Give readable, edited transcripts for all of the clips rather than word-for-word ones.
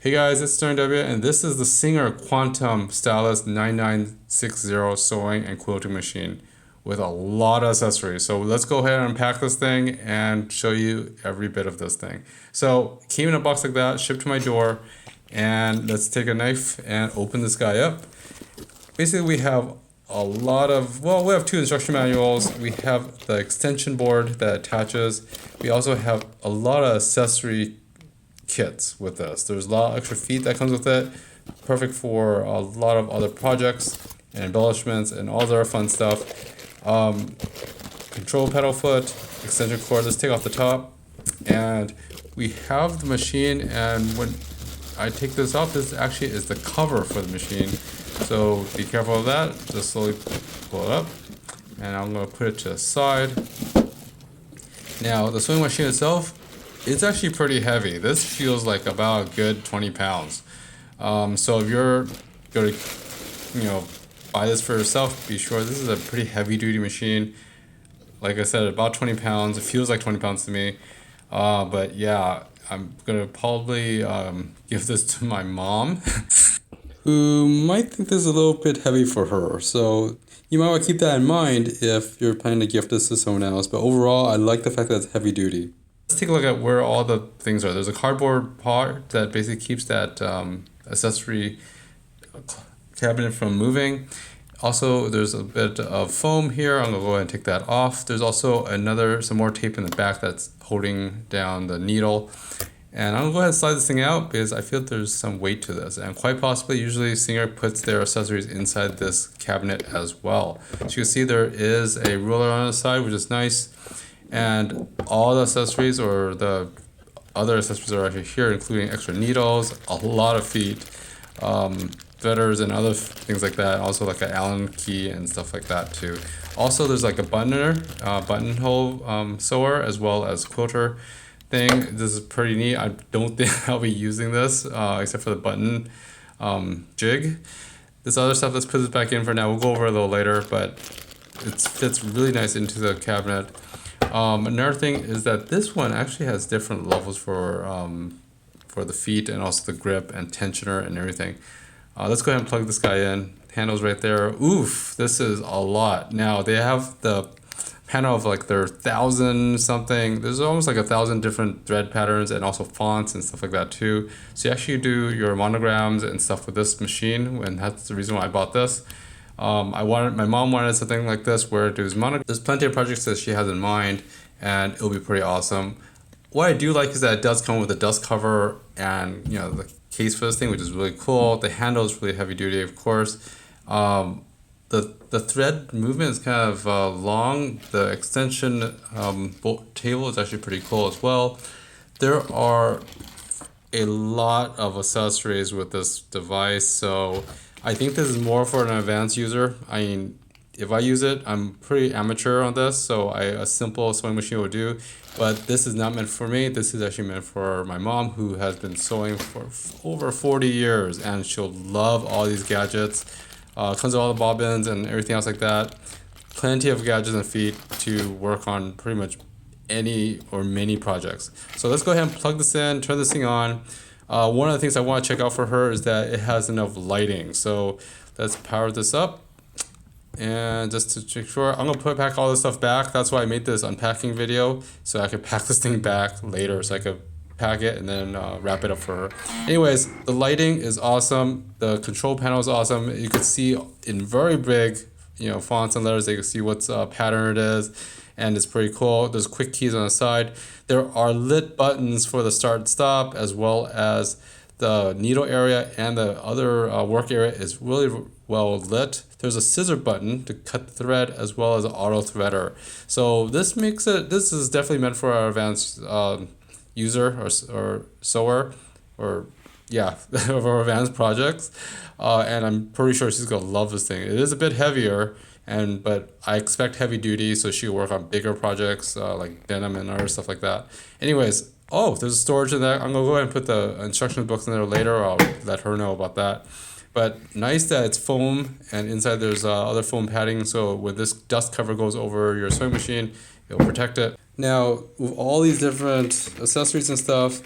Hey guys, it's Stern W, and this is the Singer Quantum Stylist 9960 sewing and quilting machine with a lot of accessories. So let's go ahead and unpack this thing and show you every bit of this thing. So it came in a box like that, shipped to my door, and let's take a knife and open this guy up. Basically, we have a lot of, well, we have two instruction manuals. We have the extension board that attaches. We also have a lot of accessory kits with this. There's a lot of extra feet that comes with it. Perfect for a lot of other projects and embellishments and all the other fun stuff. Control pedal foot, extension cord. Let's take off the top. And we have the machine, and when I take this off, this actually is the cover for the machine. So be careful of that. Just slowly pull it up. And I'm going to put it to the side. Now, the sewing machine itself, it's actually pretty heavy. This feels like about a good 20 pounds. So if you're going to, buy this for yourself, be sure this is a pretty heavy duty machine. Like I said, about 20 pounds. It feels like 20 pounds to me. But yeah, I'm going to probably give this to my mom, who might think this is a little bit heavy for her. So you might want to keep that in mind if you're planning to gift this to someone else. But overall, I like the fact that it's heavy duty. Let's take a look at where all the things are. There's a cardboard part that basically keeps that accessory cabinet from moving. Also, there's a bit of foam here. I'm gonna go ahead and take that off. There's also some more tape in the back that's holding down the needle. And I'm gonna go ahead and slide this thing out because I feel there's some weight to this. And quite possibly, usually Singer puts their accessories inside this cabinet as well. So you can see there is a ruler on the side, which is nice. And all the accessories, or the other accessories, are actually here, including extra needles, a lot of feet, feathers, and other things like that. Also like an Allen key and stuff like that too. Also, there's like a buttonhole sewer, as well as quilter thing. This is pretty neat. I don't think I'll be using this except for the button jig. This other stuff, let's put this back in for now. We'll go over it a little later, but it fits really nice into the cabinet. Another thing is that this one actually has different levels for the feet, and also the grip and tensioner and everything. Let's go ahead and plug this guy in. Handles right there. Oof, this is a lot. Now they have the panel of like their 1,000 something. There's almost like 1,000 different thread patterns and also fonts and stuff like that too. So you actually do your monograms and stuff with this machine, and that's the reason why I bought this. My mom wanted something like this where there's plenty of projects that she has in mind, and it'll be pretty awesome. What I do like is that it does come with a dust cover and the case for this thing, which is really cool. The handle is really heavy duty, of course. The thread movement is kind of long. The extension table is actually pretty cool as well. There are a lot of accessories with this device, so I think this is more for an advanced user. I mean, if I use it, I'm pretty amateur on this, so a simple sewing machine will do. But this is not meant for me. This is actually meant for my mom, who has been sewing for over 40 years, and she'll love all these gadgets. Comes with all the bobbins and everything else like that. Plenty of gadgets and feet to work on pretty much any or many projects. So let's go ahead and plug this in, turn this thing on. One of the things I want to check out for her is that it has enough lighting. So let's power this up. And just to make sure, I'm gonna pack all this stuff back. That's why I made this unpacking video, so I could pack this thing back later, so I could pack it and then wrap it up for her. Anyways, the lighting is awesome. The control panel is awesome. You can see in very big, fonts and letters. You can see what pattern it is, and it's pretty cool. There's quick keys on the side. There are lit buttons for the start and stop, as well as the needle area, and the other work area is really well lit. There's a scissor button to cut the thread, as well as an auto threader. So this is definitely meant for our advanced user or sewer, or yeah, for advanced projects. And I'm pretty sure she's gonna love this thing. It is a bit heavier, but I expect heavy duty, so she'll work on bigger projects like denim and other stuff like that. Anyways, oh, there's storage in there. I'm gonna go ahead and put the instruction books in there later. I'll let her know about that. But nice that it's foam, and inside there's other foam padding, so when this dust cover goes over your sewing machine, it'll protect it. Now, with all these different accessories and stuff,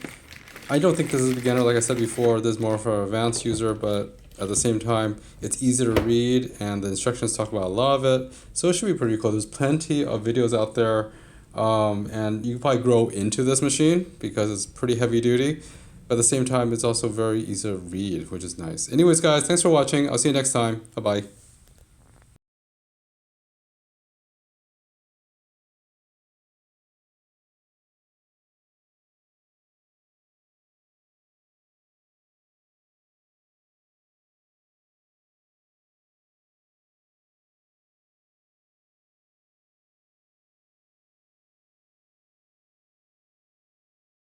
I don't think this is a beginner. Like I said before, this is more for an advanced user, but at the same time, it's easy to read and the instructions talk about a lot of it. So it should be pretty cool. There's plenty of videos out there, and you can probably grow into this machine because it's pretty heavy duty. But at the same time, it's also very easy to read, which is nice. Anyways, guys, thanks for watching. I'll see you next time. Bye-bye.